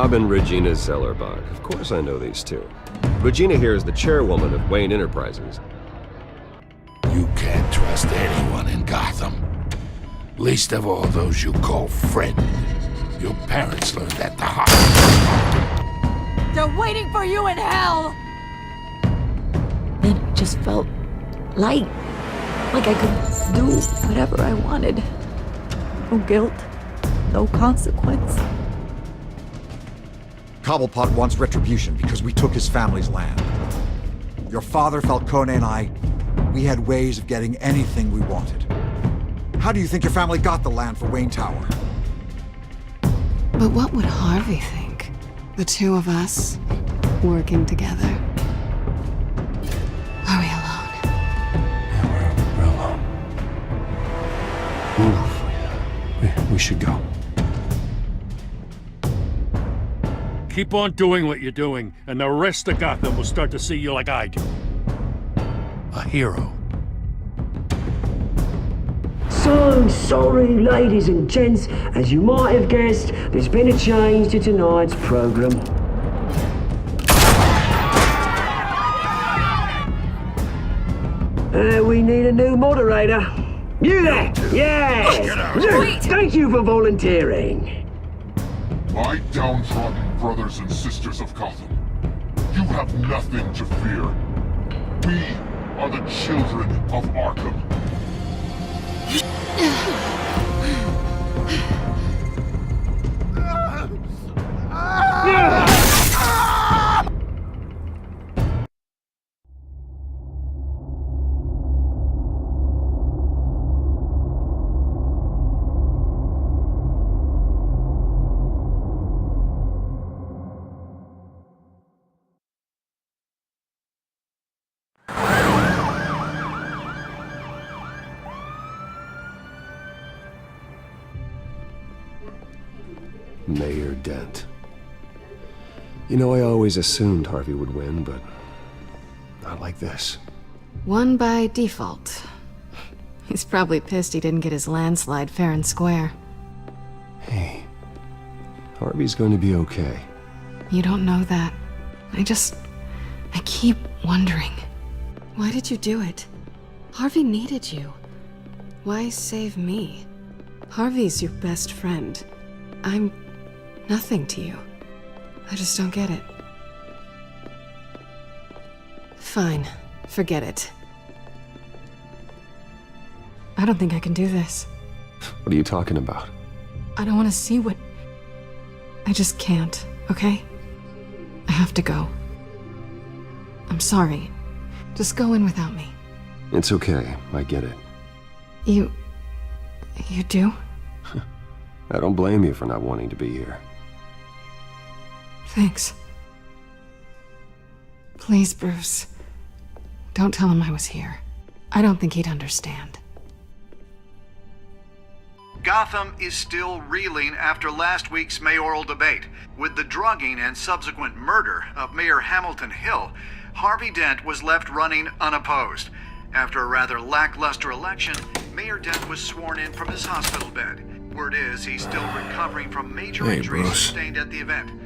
Bob and Regina Zellerbach. Of course I know these two. Regina here is the chairwoman of Wayne Enterprises. You can't trust anyone in Gotham. Least of all those you call friend. Your parents learned that the hard way. They're waiting for you in hell! Then it just felt light. Like I could do whatever I wanted. No guilt, no consequence. Cobblepot wants retribution because we took his family's land. Your father, Falcone, and I, we had ways of getting anything we wanted. How do you think your family got the land for Wayne Tower? But what would Harvey think? The two of us, working together. Are we alone? Yeah, we're alone. Move. We should go. Keep on doing what you're doing, and the rest of Gotham will start to see you like I do. A hero. So sorry, ladies and gents. As you might have guessed, there's been a change to tonight's program. We need a new moderator. You there? Yeah! Wait. Thank you for volunteering. My downtrodden brothers and sisters of Gotham, you have nothing to fear. We are the children of Arkham. Mayor Dent. You know, I always assumed Harvey would win, but not like this. Won by default. He's probably pissed he didn't get his landslide fair and square. Hey, Harvey's going to be okay. You don't know that. I keep wondering. Why did you do it? Harvey needed you. Why save me? Harvey's your best friend. I'm nothing to you. I just don't get it. Fine. Forget it. I don't think I can do this. What are you talking about? I don't want to see what... I just can't, okay? I have to go. I'm sorry. Just go in without me. It's okay. I get it. You do? I don't blame you for not wanting to be here. Thanks. Please, Bruce. Don't tell him I was here. I don't think he'd understand. Gotham is still reeling after last week's mayoral debate. With the drugging and subsequent murder of Mayor Hamilton Hill, Harvey Dent was left running unopposed. After a rather lackluster election, Mayor Dent was sworn in from his hospital bed. Word is he's still recovering from major injuries sustained at the event.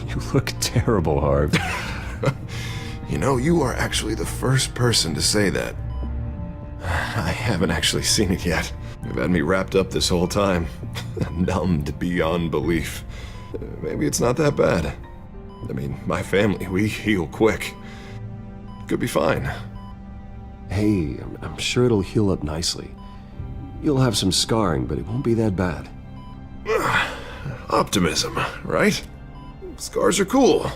You look terrible, Harv. You know, you are actually the first person to say that. I haven't actually seen it yet. You've had me wrapped up this whole time. Numbed beyond belief. Maybe it's not that bad. I mean, my family, we heal quick. Could be fine. Hey, I'm sure it'll heal up nicely. You'll have some scarring, but it won't be that bad. Optimism, right? Scars are cool.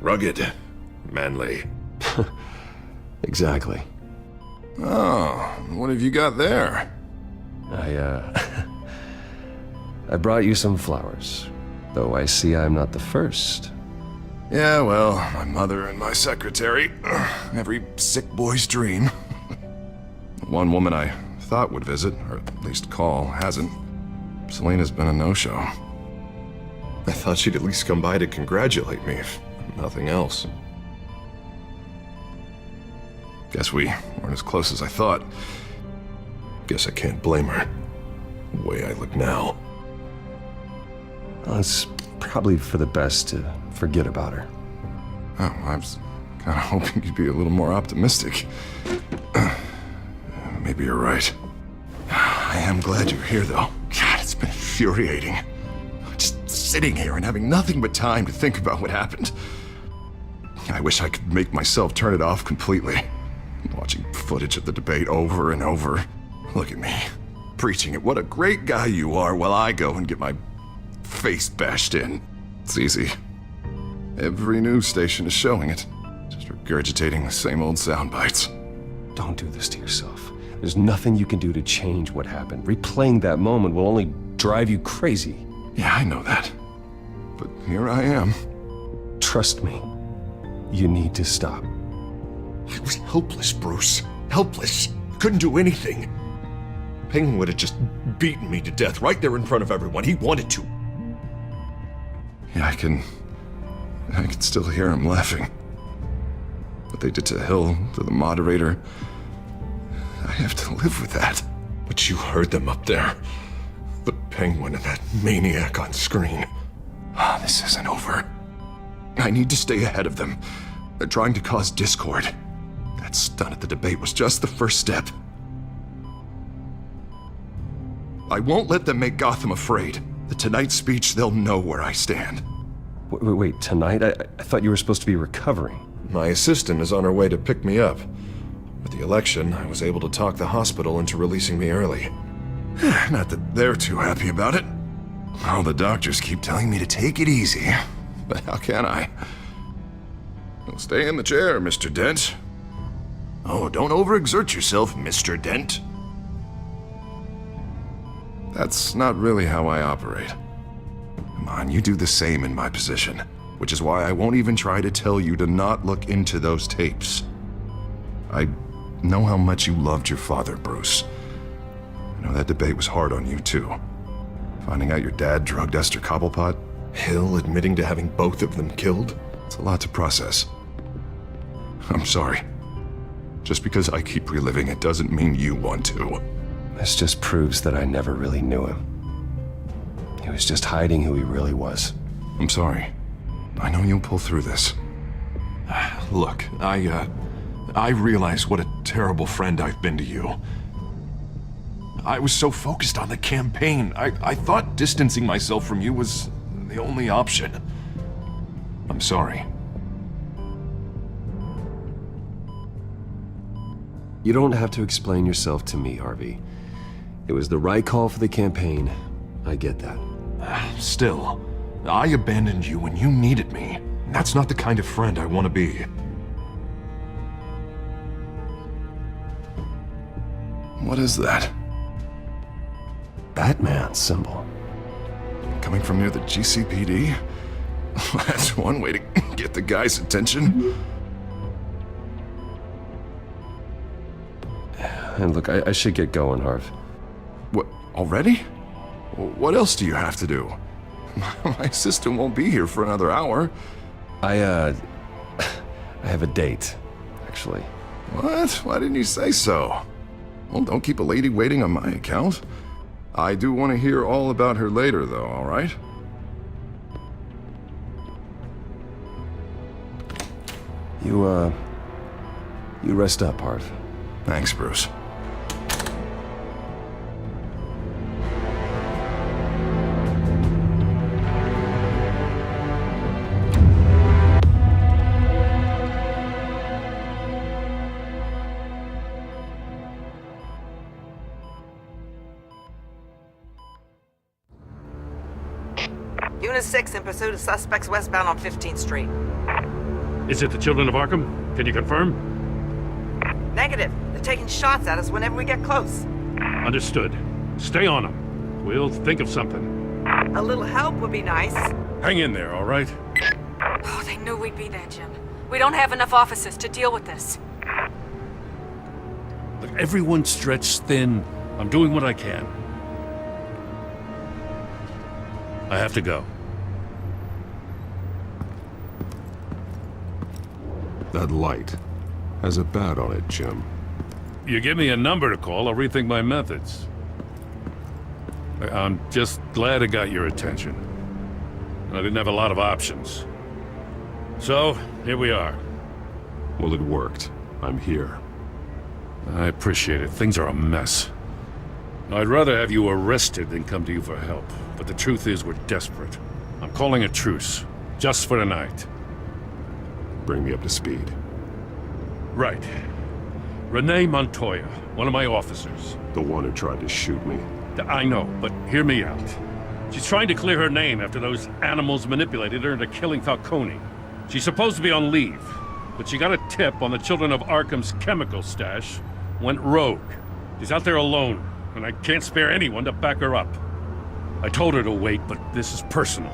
Rugged. Manly. Exactly. Oh, what have you got there? I brought you some flowers. Though I see I'm not the first. Yeah, well, my mother and my secretary. Every sick boy's dream. One woman I thought would visit, or at least call, hasn't. Selena's been a no-show. I thought she'd at least come by to congratulate me, if nothing else. Guess we weren't as close as I thought. Guess I can't blame her. The way I look now. Well, it's probably for the best to forget about her. Oh, I was kind of hoping you'd be a little more optimistic. Maybe you're right. I am glad you're here, though. God, it's been infuriating. Just sitting here and having nothing but time to think about what happened. I wish I could make myself turn it off completely. Watching footage of the debate over and over. Look at me, preaching at what a great guy you are while I go and get my face bashed in. It's easy. Every news station is showing it. Just regurgitating the same old sound bites. Don't do this to yourself. There's nothing you can do to change what happened. Replaying that moment will only drive you crazy. Yeah, I know that. But here I am. Trust me. You need to stop. I was helpless, Bruce. Helpless. Couldn't do anything. Penguin would have just beaten me to death right there in front of everyone. He wanted to. Yeah, I can still hear him laughing. What they did to Hill, to the moderator, I have to live with that. But you heard them up there. The Penguin and that maniac on screen. This isn't over. I need to stay ahead of them. They're trying to cause discord. That stunt at the debate was just the first step. I won't let them make Gotham afraid. The Tonight speech, they'll know where I stand. Wait, tonight? I thought you were supposed to be recovering. My assistant is on her way to pick me up. With the election, I was able to talk the hospital into releasing me early. Not that they're too happy about it. All the doctors keep telling me to take it easy. But how can I? Well, stay in the chair, Mr. Dent. Oh, don't overexert yourself, Mr. Dent. That's not really how I operate. Come on, you do the same in my position. Which is why I won't even try to tell you to not look into those tapes. I know how much you loved your father, Bruce. I know that debate was hard on you, too. Finding out your dad drugged Esther Cobblepot, Hill admitting to having both of them killed. It's a lot to process. I'm sorry. Just because I keep reliving it doesn't mean you want to. This just proves that I never really knew him. He was just hiding who he really was. I'm sorry. I know you'll pull through this. Look, I realize what a terrible friend I've been to you. I was so focused on the campaign. I thought distancing myself from you was the only option. I'm sorry. You don't have to explain yourself to me, Harvey. It was the right call for the campaign. I get that. Still, I abandoned you when you needed me. That's not the kind of friend I want to be. What is that? Batman symbol. Coming from near the GCPD? That's one way to get the guy's attention. And look, I should get going, Harv. What, already? What else do you have to do? My assistant won't be here for another hour. I have a date, actually. What? Why didn't you say so? Well, don't keep a lady waiting on my account. I do want to hear all about her later, though, all right? You rest up, Harv. Thanks, Bruce. Unit 6 in pursuit of suspects westbound on 15th Street. Is it the Children of Arkham? Can you confirm? Negative. They're taking shots at us whenever we get close. Understood. Stay on them. We'll think of something. A little help would be nice. Hang in there, all right? Oh, they knew we'd be there, Jim. We don't have enough officers to deal with this. Look, everyone's stretched thin. I'm doing what I can. I have to go. That light has a bat on it, Jim. you give me a number to call, I'll rethink my methods. I'm just glad I got your attention. I didn't have a lot of options. So, here we are. Well, it worked. I'm here. I appreciate it. Things are a mess. I'd rather have you arrested than come to you for help. But the truth is, we're desperate. I'm calling a truce. Just for tonight. Bring me up to speed. Right. Renee Montoya, one of my officers. The one who tried to shoot me. I know, but hear me out. She's trying to clear her name after those animals manipulated her into killing Falcone. She's supposed to be on leave, but she got a tip on the Children of Arkham's chemical stash, went rogue. She's out there alone, and I can't spare anyone to back her up. I told her to wait, but this is personal.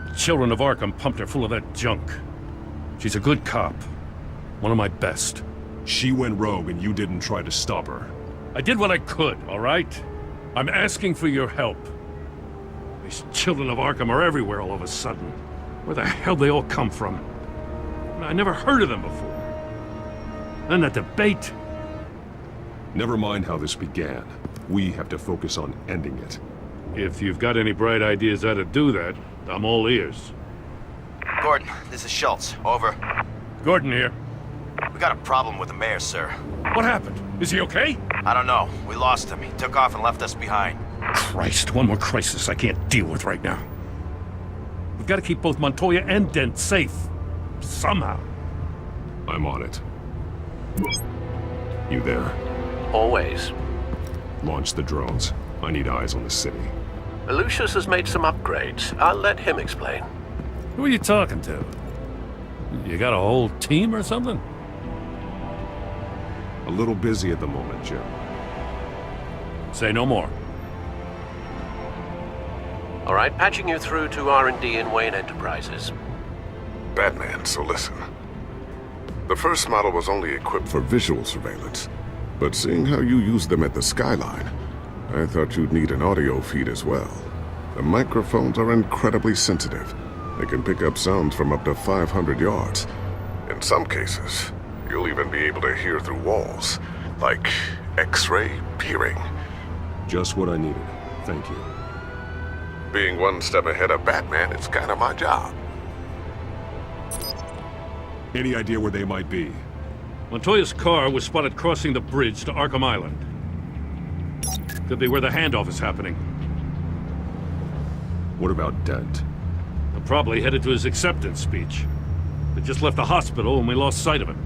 The Children of Arkham pumped her full of that junk. She's a good cop. One of my best. She went rogue and you didn't try to stop her. I did what I could, all right? I'm asking for your help. These Children of Arkham are everywhere all of a sudden. Where the hell they all come from? I never heard of them before. And that debate. Never mind how this began. We have to focus on ending it. If you've got any bright ideas how to do that, I'm all ears. Gordon, this is Schultz. Over. Gordon here. We got a problem with the mayor, sir. What happened? Is he okay? I don't know. We lost him. He took off and left us behind. Christ, one more crisis I can't deal with right now. We've got to keep both Montoya and Dent safe. Somehow. I'm on it. You there? Always. Launch the drones. I need eyes on the city. Lucius has made some upgrades. I'll let him explain. Who are you talking to? You got a whole team or something? A little busy at the moment, Jim. Say no more. All right, patching you through to R&D in Wayne Enterprises. Batman, so listen. The first model was only equipped for visual surveillance, but seeing how you use them at the Skyline, I thought you'd need an audio feed as well. The microphones are incredibly sensitive. They can pick up sounds from up to 500 yards. In some cases, you'll even be able to hear through walls, like X-ray peering. Just what I needed. Thank you. Being one step ahead of Batman, it's kind of my job. Any idea where they might be? Montoya's car was spotted crossing the bridge to Arkham Island. Could be where the handoff is happening. What about Dent? They're probably headed to his acceptance speech. They just left the hospital and we lost sight of him.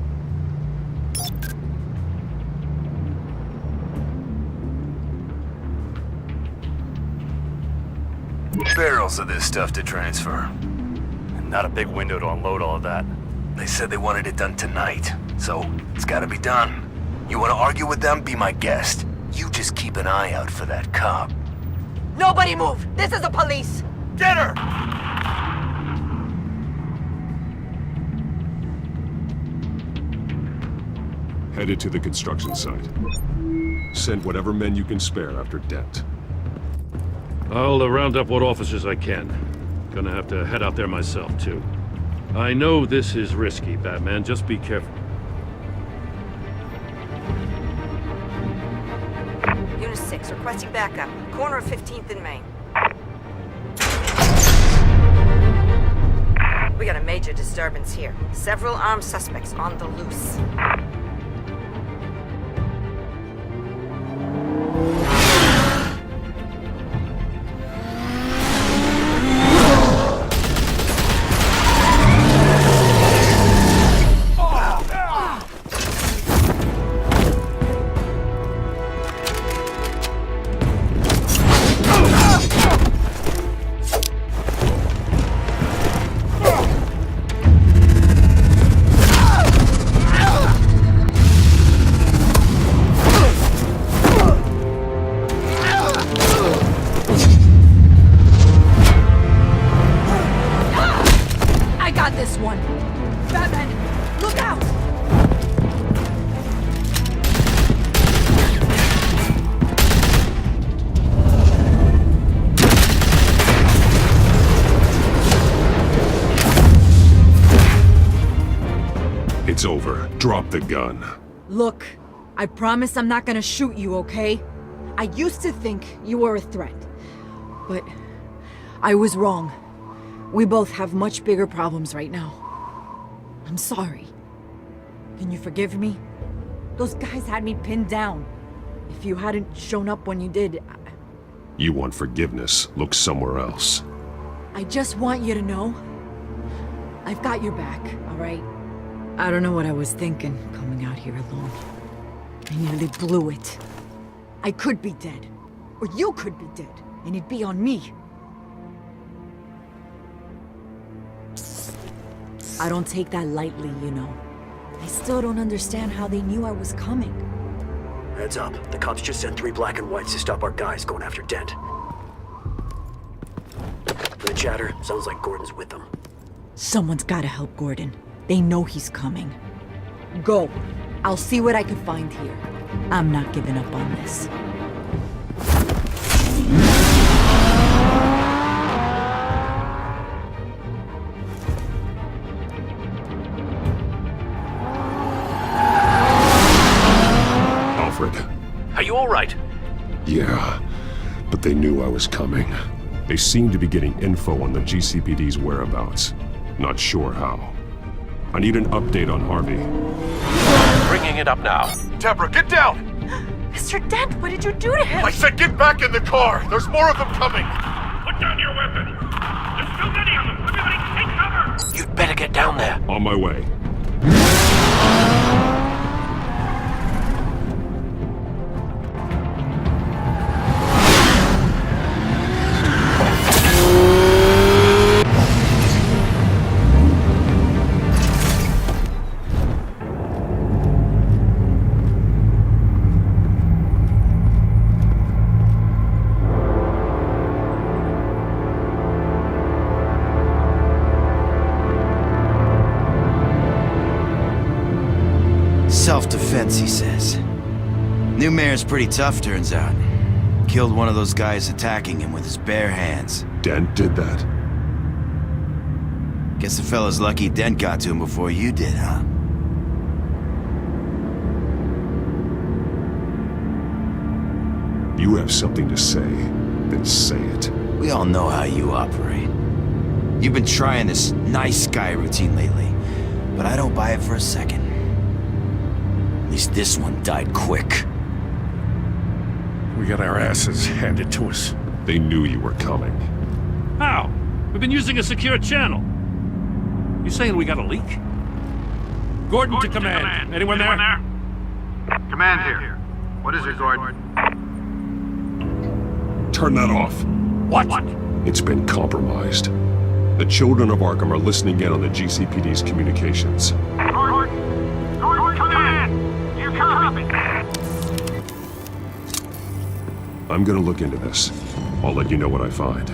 Barrels of this stuff to transfer. And not a big window to unload all of that. They said they wanted it done tonight, so it's gotta be done. You wanna argue with them? Be my guest. You just keep an eye out for that cop. Nobody move! This is the police! Get her! Headed to the construction site. Send whatever men you can spare after Dent. I'll round up what officers I can. Gonna have to head out there myself, too. I know this is risky, Batman. Just be careful. Unit 6, requesting backup. Corner of 15th and Main. We got a major disturbance here. Several armed suspects on the loose. It's over. Drop the gun. Look, I promise I'm not gonna shoot you, okay? I used to think you were a threat. But I was wrong. We both have much bigger problems right now. I'm sorry. Can you forgive me? Those guys had me pinned down. If you hadn't shown up when you did, You want forgiveness, look somewhere else. I just want you to know, I've got your back, alright? I don't know what I was thinking, coming out here alone. I nearly blew it. I could be dead. Or you could be dead, and it'd be on me. I don't take that lightly, you know. I still don't understand how they knew I was coming. Heads up. The cops just sent 3 black and whites to stop our guys going after Dent. For the chatter, sounds like Gordon's with them. Someone's gotta help Gordon. They know he's coming. Go. I'll see what I can find here. I'm not giving up on this. Alfred. Are you all right? Yeah, but they knew I was coming. They seem to be getting info on the GCPD's whereabouts. Not sure how. I need an update on Harvey. Bringing it up now. Deborah, get down! Mr. Dent, what did you do to him? I said get back in the car! There's more of them coming! Put down your weapon! There's too many of them! Everybody take cover! You'd better get down there. On my way. Self-defense, he says. New mayor's pretty tough, turns out. Killed one of those guys attacking him with his bare hands. Dent did that? Guess the fella's lucky Dent got to him before you did, huh? You have something to say, then say it. We all know how you operate. You've been trying this nice guy routine lately, but I don't buy it for a second. At least this one died quick. We got our asses handed to us. They knew you were coming. How? We've been using a secure channel. You saying we got a leak? Gordon to command. Anyone there? Command here. What is it, Gordon? Turn that off. What? It's been compromised. The children of Arkham are listening in on the GCPD's communications. Gordon, command! You copy? I'm gonna look into this. I'll let you know what I find.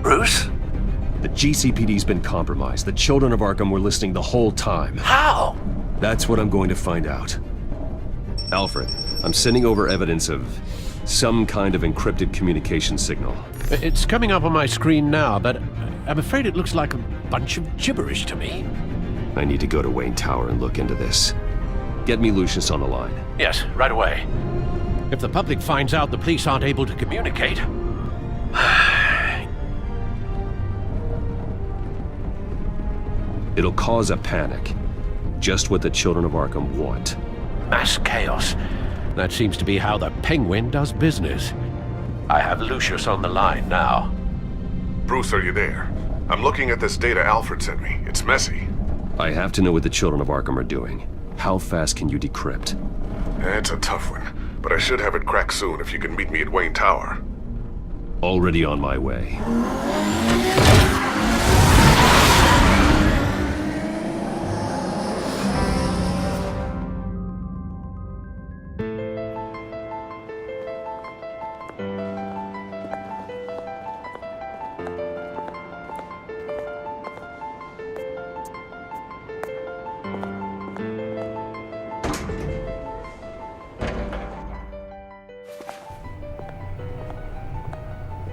Bruce? The GCPD's been compromised. The children of Arkham were listening the whole time. How? That's what I'm going to find out. Alfred, I'm sending over evidence of some kind of encrypted communication signal. It's coming up on my screen now, but I'm afraid it looks like a bunch of gibberish to me. I need to go to Wayne Tower and look into this. Get me Lucius on the line. Yes, right away. If the public finds out the police aren't able to communicate... It'll cause a panic. Just what the children of Arkham want. Mass chaos. That seems to be how the Penguin does business. I have Lucius on the line now. Bruce, are you there? I'm looking at this data Alfred sent me. It's messy. I have to know what the children of Arkham are doing. How fast can you decrypt? It's a tough one, but I should have it cracked soon if you can meet me at Wayne Tower. Already on my way.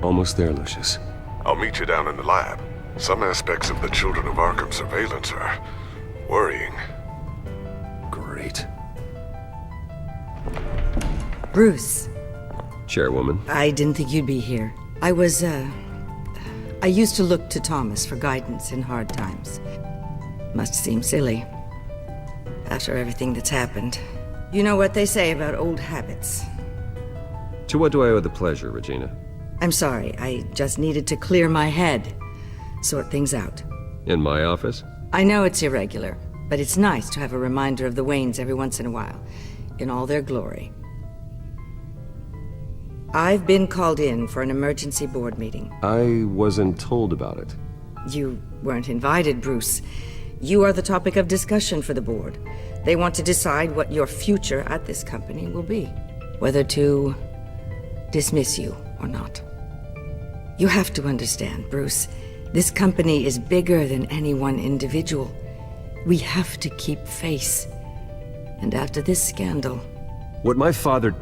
Almost there, Lucius. I'll meet you down in the lab. Some aspects of the Children of Arkham surveillance are worrying. Great. Bruce. Chairwoman. I didn't think you'd be here. I used to look to Thomas for guidance in hard times. Must seem silly. After everything that's happened. You know what they say about old habits. To what do I owe the pleasure, Regina? I'm sorry, I just needed to clear my head. Sort things out. In my office? I know it's irregular, but it's nice to have a reminder of the Waynes every once in a while, in all their glory. I've been called in for an emergency board meeting. I wasn't told about it. You weren't invited, Bruce. You are the topic of discussion for the board. They want to decide what your future at this company will be. Whether to dismiss you or not. You have to understand, Bruce. This company is bigger than any one individual. We have to keep face. And after this scandal... What my father...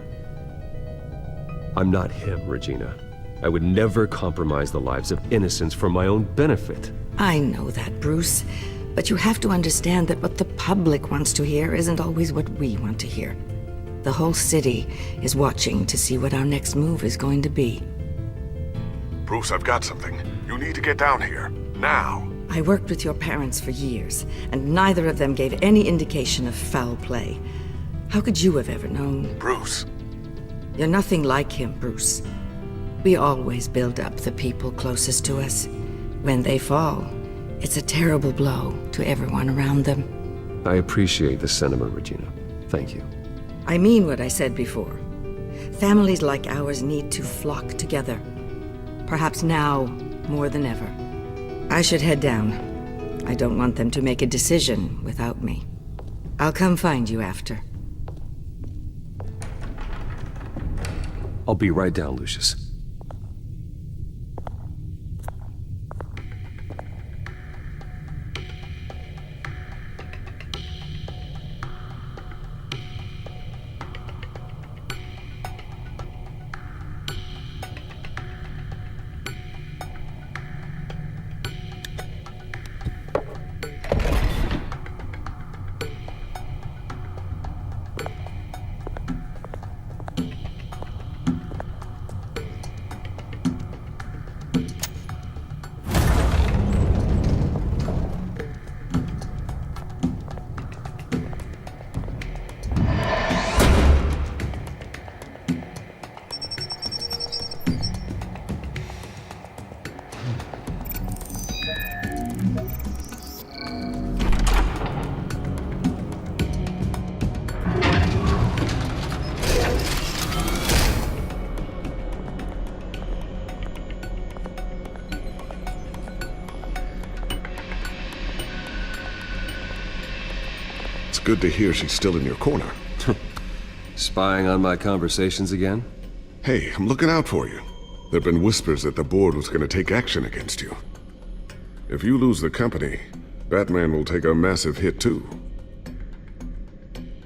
I'm not him, Regina. I would never compromise the lives of innocents for my own benefit. I know that, Bruce. But you have to understand that what the public wants to hear isn't always what we want to hear. The whole city is watching to see what our next move is going to be. Bruce, I've got something. You need to get down here. Now. I worked with your parents for years, and neither of them gave any indication of foul play. How could you have ever known? Bruce. You're nothing like him, Bruce. We always build up the people closest to us. When they fall, it's a terrible blow to everyone around them. I appreciate the sentiment, Regina. Thank you. I mean what I said before. Families like ours need to flock together. Perhaps now more than ever. I should head down. I don't want them to make a decision without me. I'll come find you after. I'll be right down, Lucius. Good to hear she's still in your corner. Spying on my conversations again? Hey, I'm looking out for you. There've been whispers that the board was going to take action against you. If you lose the company, Batman will take a massive hit too.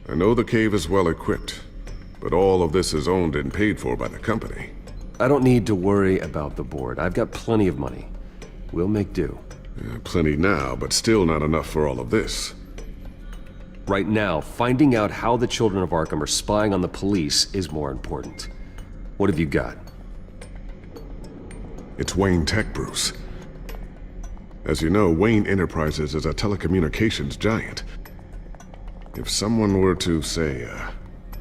I know the cave is well equipped, but all of this is owned and paid for by the company. I don't need to worry about the board. I've got plenty of money. We'll make do. Plenty now, but still not enough for all of this. Right now, finding out how the Children of Arkham are spying on the police is more important. What have you got? It's Wayne Tech, Bruce. As you know, Wayne Enterprises is a telecommunications giant. If someone were to, say,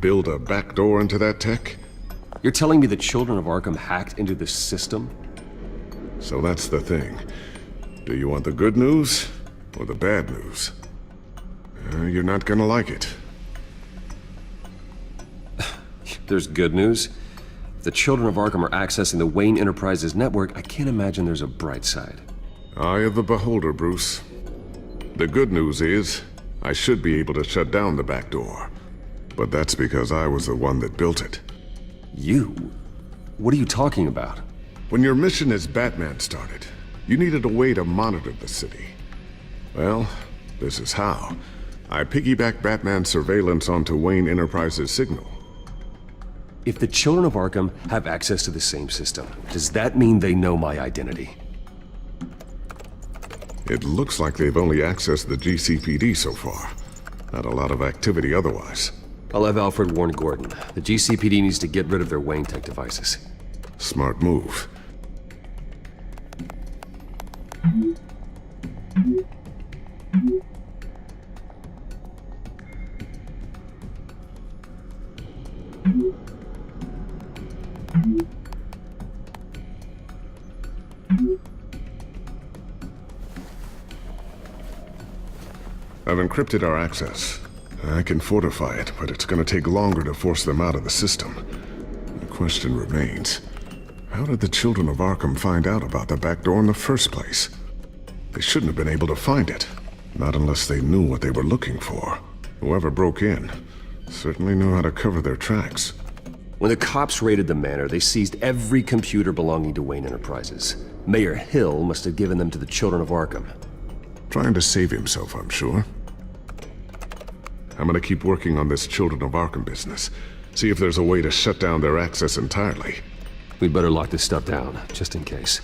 build a backdoor into that tech... You're telling me the Children of Arkham hacked into this system? So that's the thing. Do you want the good news or the bad news? You're not gonna like it. There's good news. If the Children of Arkham are accessing the Wayne Enterprises network, I can't imagine there's a bright side. Eye of the beholder, Bruce. The good news is, I should be able to shut down the back door. But that's because I was the one that built it. You? What are you talking about? When your mission as Batman started, you needed a way to monitor the city. Well, this is how. I piggybacked Batman's surveillance onto Wayne Enterprises' signal. If the Children of Arkham have access to the same system, does that mean they know my identity? It looks like they've only accessed the GCPD so far. Not a lot of activity otherwise. I'll have Alfred warn Gordon. The GCPD needs to get rid of their Wayne Tech devices. Smart move. I've encrypted our access. I can fortify it, but it's gonna take longer to force them out of the system. The question remains, how did the Children of Arkham find out about the back door in the first place? They shouldn't have been able to find it. Not unless they knew what they were looking for. Whoever broke in certainly knew how to cover their tracks. When the cops raided the manor, they seized every computer belonging to Wayne Enterprises. Mayor Hill must have given them to the Children of Arkham. Trying to save himself, I'm sure. I'm gonna keep working on this Children of Arkham business. See if there's a way to shut down their access entirely. We'd better lock this stuff down, just in case.